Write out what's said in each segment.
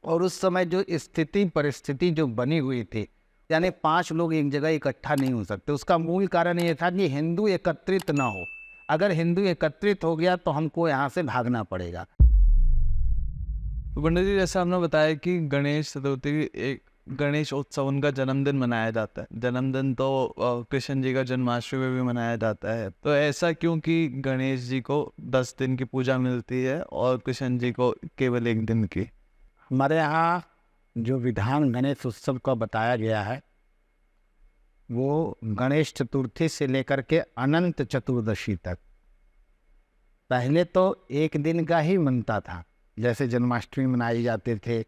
और उस समय जो स्थिति परिस्थिति जो बनी हुई थी, यानी 5 लोग एक जगह इकट्ठा नहीं हो सकते। उसका मूल कारण ये था कि हिंदू एकत्रित ना हो। अगर हिंदू एकत्रित हो गया तो हमको यहाँ से भागना पड़ेगा। तो पंडित जी, जैसे आपने बताया कि गणेश चतुर्थी एक गणेश उत्सव उनका जन्मदिन मनाया जाता है। जन्मदिन तो कृष्ण जी का जन्माष्टमी में भी मनाया जाता है। तो ऐसा क्यों कि गणेश जी को 10 दिन की पूजा मिलती है और कृष्ण जी को केवल 1 दिन की? हमारे यहाँ जो विधान गणेश उत्सव का बताया गया है, वो गणेश चतुर्थी से लेकर के अनंत चतुर्दशी तक। पहले तो 1 दिन का ही मनता था, जैसे जन्माष्टमी मनाई जाते थे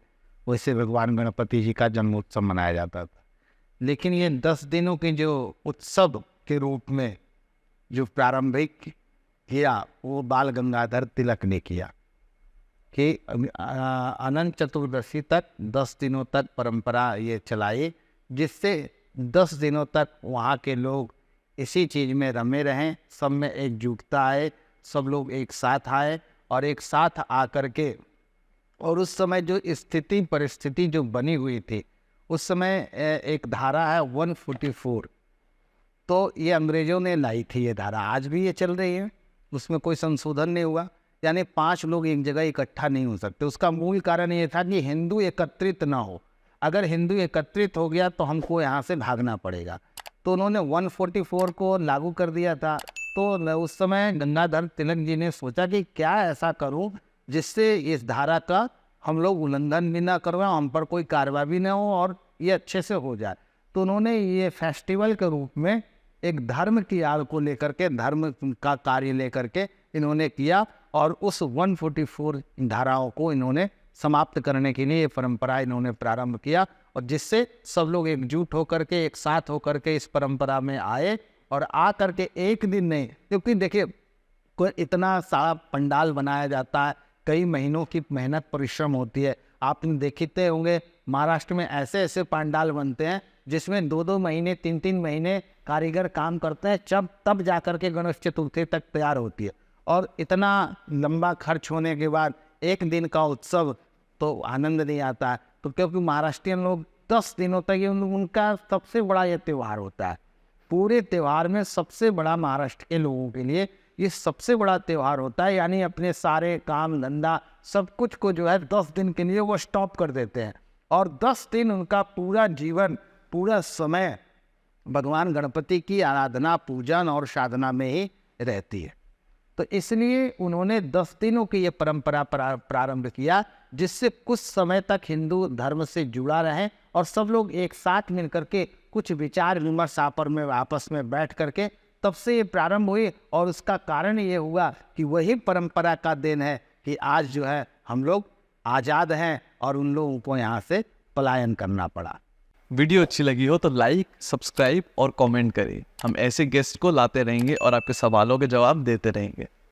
वैसे भगवान गणपति जी का जन्मोत्सव मनाया जाता था। लेकिन ये 10 दिनों के जो उत्सव के रूप में जो प्रारंभिक किया, वो बाल गंगाधर तिलक ने किया कि अनंत चतुर्दशी तक 10 दिनों तक परंपरा ये चलाई, जिससे 10 दिनों तक वहाँ के लोग इसी चीज़ में रमे रहें, सब में एकजुटता आए, सब लोग एक साथ आए और एक साथ आकर के, और उस समय जो स्थिति परिस्थिति जो बनी हुई थी, उस समय एक धारा है 144, तो ये अंग्रेज़ों ने लाई थी ये धारा, आज भी ये चल रही है, उसमें कोई संशोधन नहीं हुआ। यानी 5 लोग एक जगह इकट्ठा नहीं हो सकते। उसका मूल कारण ये था कि हिंदू एकत्रित ना हो। अगर हिंदू एकत्रित हो गया तो हमको यहाँ से भागना पड़ेगा। तो उन्होंने 144 को लागू कर दिया था। तो उस समय गंगाधर तिलक जी ने सोचा कि क्या ऐसा करूँ जिससे इस धारा का हम लोग उल्लंघन भी ना करें, हम पर कोई कार्रवाई भी ना हो और ये अच्छे से हो जाए। तो उन्होंने ये फेस्टिवल के रूप में एक धर्म की आड़ को लेकर के, धर्म का कार्य लेकर के इन्होंने किया और उस 144 धाराओं को इन्होंने समाप्त करने के लिए ये परंपरा इन्होंने प्रारंभ किया, और जिससे सब लोग एकजुट होकर के, एक साथ होकर के इस परंपरा में आए। और आ करके 1 दिन नहीं, क्योंकि देखिए कोई इतना सारा पंडाल बनाया जाता है, कई महीनों की मेहनत परिश्रम होती है। आपने देखते होंगे महाराष्ट्र में ऐसे ऐसे पंडाल बनते हैं जिसमें 2-2 महीने 3-3 महीने कारीगर काम करते हैं, तब जा कर के गणेश चतुर्थी तक तैयार होती है। और इतना लंबा खर्च होने के बाद 1 दिन का उत्सव तो आनंद नहीं आता है। तो क्योंकि महाराष्ट्रियन लोग 10 दिनों तक ये उनका सबसे बड़ा ये त्यौहार होता है। पूरे त्यौहार में सबसे बड़ा महाराष्ट्र के लोगों के लिए ये सबसे बड़ा त्यौहार होता है। यानी अपने सारे काम धंधा सब कुछ को जो है 10 दिन के लिए वो स्टॉप कर देते हैं, और 10 दिन उनका पूरा जीवन, पूरा समय भगवान गणपति की आराधना, पूजन और साधना में ही रहती है। तो इसलिए उन्होंने 10 दिनों की ये परंपरा प्रारंभ किया, जिससे कुछ समय तक हिंदू धर्म से जुड़ा रहे और सब लोग एक साथ मिलकर के कुछ विचार विमर्श आपस में बैठ करके तब से ये प्रारंभ हुई। और उसका कारण ये हुआ कि वही परंपरा का देन है कि आज जो है हम लोग आज़ाद हैं और उन लोगों को यहाँ से पलायन करना पड़ा। वीडियो अच्छी लगी हो तो लाइक, सब्सक्राइब और कमेंट करिए। हम ऐसे गेस्ट को लाते रहेंगे और आपके सवालों के जवाब देते रहेंगे।